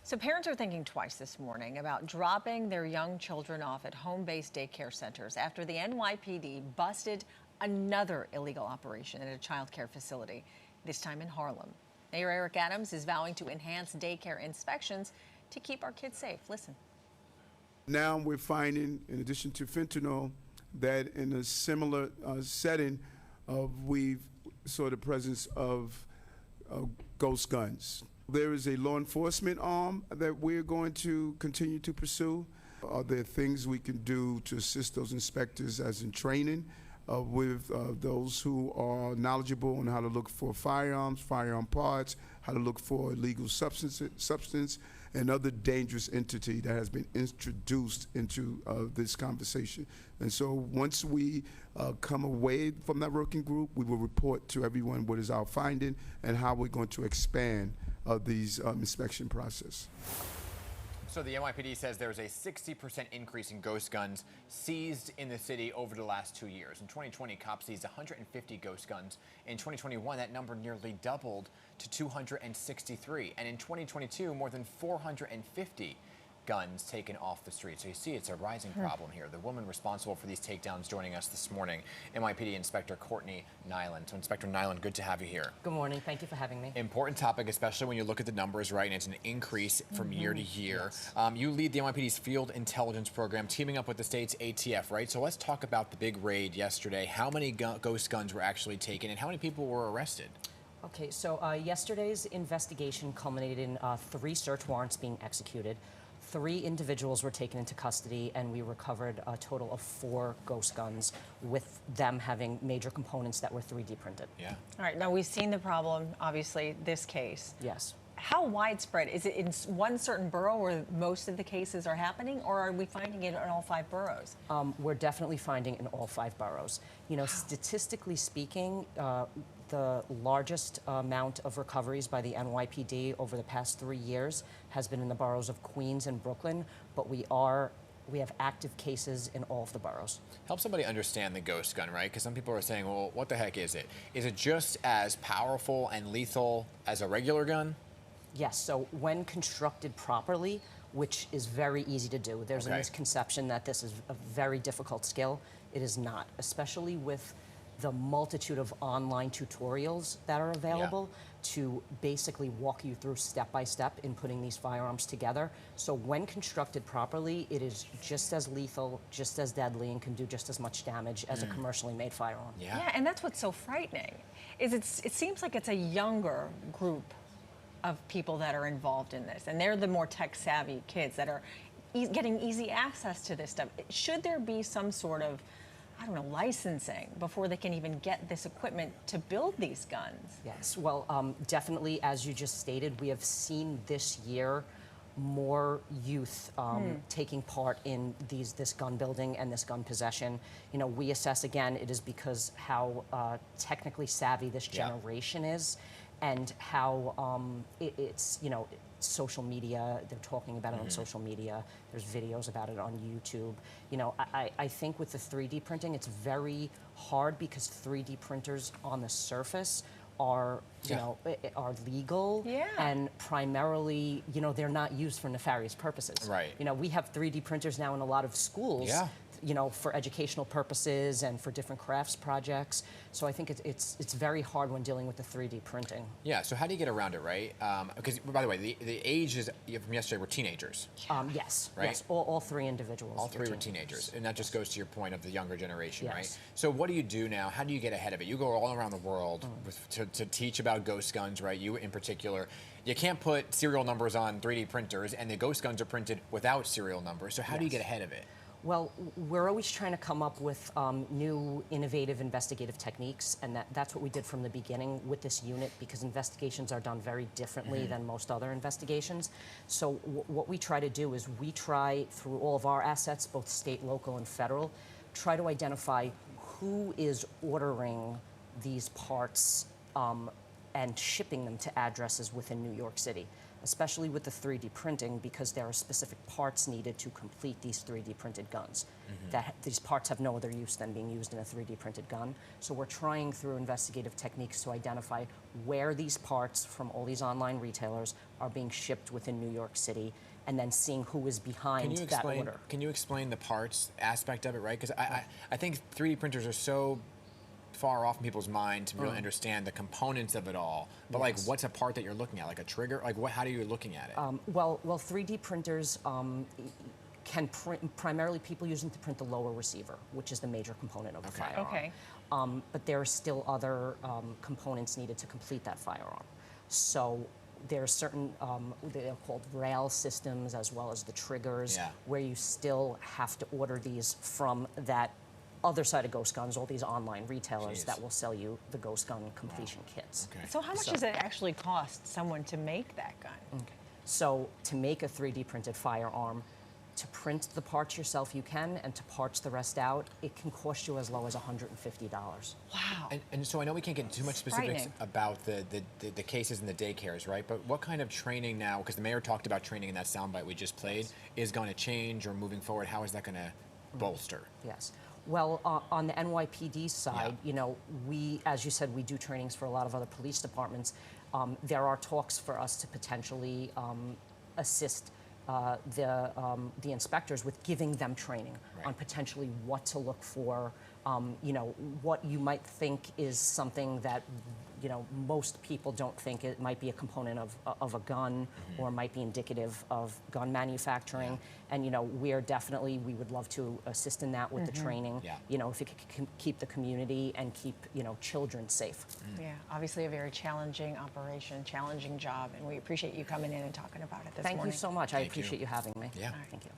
So parents are thinking twice this morning about dropping their young children off at home-based daycare centers after the NYPD busted another illegal operation at a child care facility, this time in Harlem. Mayor Eric Adams is vowing to enhance daycare inspections to keep our kids safe. Listen. Now we're finding, in addition to fentanyl, that in a similar setting, we've saw the presence of ghost guns. There is a law enforcement arm that we're going to continue to pursue. Are there things we can do to assist those inspectors, as in training, with those who are knowledgeable on how to look for firearms, firearm parts, how to look for illegal substance, and other dangerous entity that has been introduced into this conversation. And so once we come away from that working group, we will report to everyone what is our finding and how we're going to expand these inspection process. So the NYPD says there's a 60% increase in ghost guns seized in the city over the last 2 years. In 2020, cops seized 150 ghost guns. In 2021, that number nearly doubled to 263. And in 2022, more than 450 guns taken off the street. So you see, it's a rising problem here. The woman responsible for these takedowns joining us this morning, NYPD Inspector Courtney Nilan. So Inspector Nilan, good to have you here. Good morning. Thank you for having me. Important topic, especially when you look at the numbers, right? And it's an increase from year to year. Yes. You lead the NYPD's Field Intelligence Program, teaming up with the state's ATF, right? So let's talk about the big raid yesterday. How many ghost guns were actually taken, and how many people were arrested? Okay, so yesterday's investigation culminated in 3 search warrants being executed. 3 individuals were taken into custody, and we recovered a total of 4 ghost guns, with them having major components that were 3D printed. Yeah. All right, now we've seen the problem, obviously, this case. Yes. How widespread? Is it in one certain borough where most of the cases are happening, or are we finding it in all 5 boroughs? We're definitely finding in all 5 boroughs. You know, statistically speaking, the largest amount of recoveries by the NYPD over the past 3 years has been in the boroughs of Queens and Brooklyn, but we have active cases in all of the boroughs. Help somebody understand the ghost gun, right? Because some people are saying, well, what the heck is it? Is it just as powerful and lethal as a regular gun? Yes, so when constructed properly, which is very easy to do, there's a misconception that this is a very difficult skill. It is not, especially with the multitude of online tutorials that are available to basically walk you through step by step in putting these firearms together. So when constructed properly, it is just as lethal, just as deadly, and can do just as much damage as a commercially made firearm. Yeah, and that's what's so frightening, is it seems like it's a younger group of people that are involved in this, and they're the more tech-savvy kids that are getting easy access to this stuff. Should there be some sort of, I don't know, licensing before they can even get this equipment to build these guns? Yes, well, definitely, as you just stated, we have seen this year more youth taking part in this gun building and this gun possession. You know, we assess, again, it is because how technically savvy this generation is, and how it's, you know, social media, they're talking about it on social media, there's videos about it on YouTube. You know, I think with the 3D printing, it's very hard because 3D printers on the surface are, you know, are legal, and primarily, you know, they're not used for nefarious purposes. Right. You know, we have 3D printers now in a lot of schools, you know, for educational purposes and for different crafts projects. So I think it's very hard when dealing with the 3D printing. Yeah, so how do you get around it, right? Because, by the way, the ages from yesterday were teenagers. Yes, right? yes, all 3 individuals. All 3 were teenagers, and that just goes to your point of the younger generation, right? Yes. So what do you do now? How do you get ahead of it? You go all around the world to teach about ghost guns, right? You in particular. You can't put serial numbers on 3D printers, and the ghost guns are printed without serial numbers. So how do you get ahead of it? Well, we're always trying to come up with new, innovative investigative techniques, and that's what we did from the beginning with this unit, because investigations are done very differently than most other investigations. So what we try to do is we try, through all of our assets, both state, local, and federal, try to identify who is ordering these parts and shipping them to addresses within New York City. especially with the 3D printing, because there are specific parts needed to complete these 3D printed guns. These parts have no other use than being used in a 3D printed gun. So we're trying through investigative techniques to identify where these parts from all these online retailers are being shipped within New York City, and then seeing who is behind that order. Can you explain the parts aspect of it, right? Because I think 3D printers are so far off in people's mind to really understand the components of it all. But like, what's a part that you're looking at? Like a trigger? Like, how are you looking at it? Well, 3D printers can print, primarily people use them to print the lower receiver, which is the major component of the firearm. Okay. But there are still other components needed to complete that firearm. So there are certain, they're called rail systems, as well as the triggers, where you still have to order these from that other side of Ghost Guns, all these online retailers that will sell you the Ghost Gun completion kits. Okay. So how much does it actually cost someone to make that gun? Okay. So to make a 3D printed firearm, to print the parts yourself you can, and to parts the rest out, it can cost you as low as $150. Wow. And so I know we can't get into too much specifics Frightening. about the cases in the daycares, right? But what kind of training now, because the mayor talked about training in that soundbite we just played, is going to change, or moving forward, how is that going to bolster? Yes. Well, on the NYPD side, you know, we, as you said, we do trainings for a lot of other police departments. There are talks for us to potentially assist the inspectors with giving them training on potentially what to look for, you know, what you might think is something that, you know, most people don't think it might be a component of a gun, or might be indicative of gun manufacturing. And, you know, we would love to assist in that with the training, you know, if it could keep the community and keep, you know, children safe. Yeah, obviously a very challenging operation, challenging job, and we appreciate you coming in and talking about it this morning. Thank you so much. I appreciate you having me. Yeah. Thank you.